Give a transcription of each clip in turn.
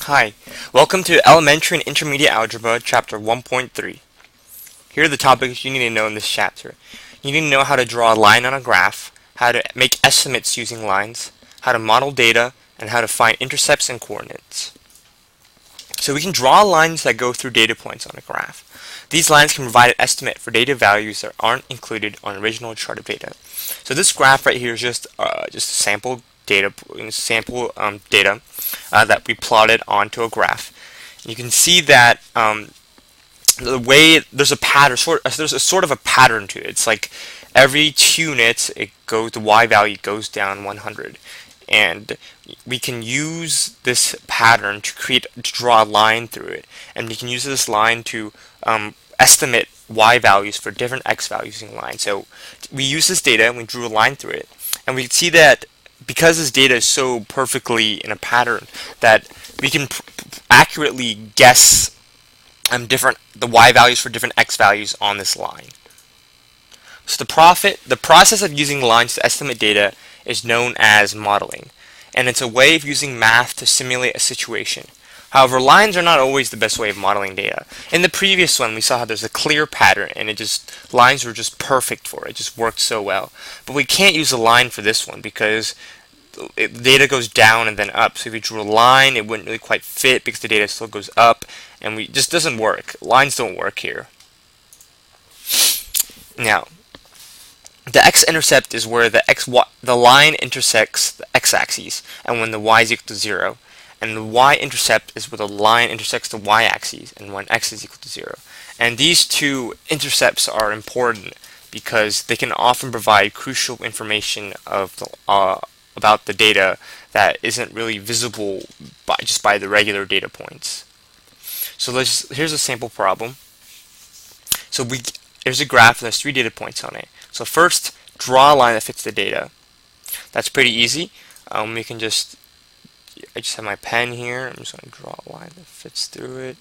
Hi, welcome to Elementary and Intermediate Algebra, Chapter 1.3. Here are the topics you need to know in this chapter. You need to know how to draw a line on a graph, how to make estimates using lines, how to model data, and how to find intercepts and coordinates. So we can draw lines that go through data points on a graph. These lines can provide an estimate for data values that aren't included on original chart of data. So this graph right here is just sample data that we plotted onto a graph. And you can see that the way there's a pattern, there's a sort of a pattern to it. It's like every 2 units, the y value goes down 100, and we can use this pattern to draw a line through it, and we can use this line to estimate y values for different x values using lines. So we use this data and we drew a line through it, and we can see that because this data is so perfectly in a pattern that we can accurately guess the y values for different x values on this line. So the process of using lines to estimate data is known as modeling, and it's a way of using math to simulate a situation. However, lines are not always the best way of modeling data. In the previous one, we saw how there's a clear pattern, and lines were just perfect for it. It just worked so well. But we can't use a line for this one because data goes down and then up. So if we drew a line, it wouldn't really quite fit because the data still goes up, and it just doesn't work. Lines don't work here. Now, the x-intercept is where the line intersects the x-axis, and when the y is equal to 0. And the y-intercept is where the line intersects the y-axis, and when x is equal to 0. And these two intercepts are important because they can often provide crucial information about the data that isn't really visible just by the regular data points. So here's a sample problem. So there's a graph and there's 3 data points on it. So first, draw a line that fits the data. That's pretty easy. I just have my pen here. I'm just going to draw a line that fits through it.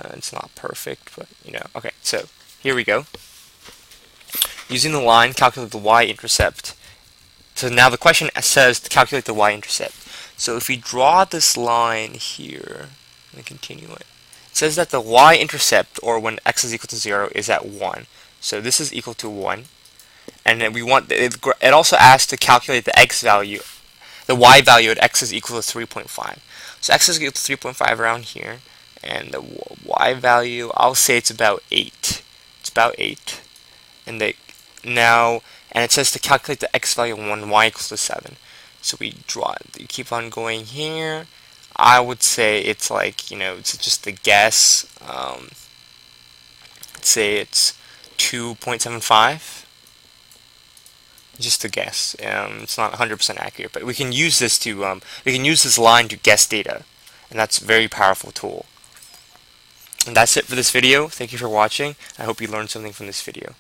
It's not perfect, but okay, so here we go. Using the line, calculate the y-intercept. So now the question says to calculate the y-intercept. So if we draw this line here, let me continue it. It says that the y-intercept, or when x is equal to 0, is at 1. So this is equal to 1. And then it also asks to calculate the x value. The y value at x is equal to 3.5. So x is equal to 3.5 around here. And the y value, I'll say it's about 8. It's about 8. And it says to calculate the x value when y equals to 7. So you keep on going here. I would say it's like, it's just a guess. Let's say it's 2.75. Just a guess. It's not 100% accurate, but we can use this line to guess data, and that's a very powerful tool. And that's it for this video. Thank you for watching. I hope you learned something from this video.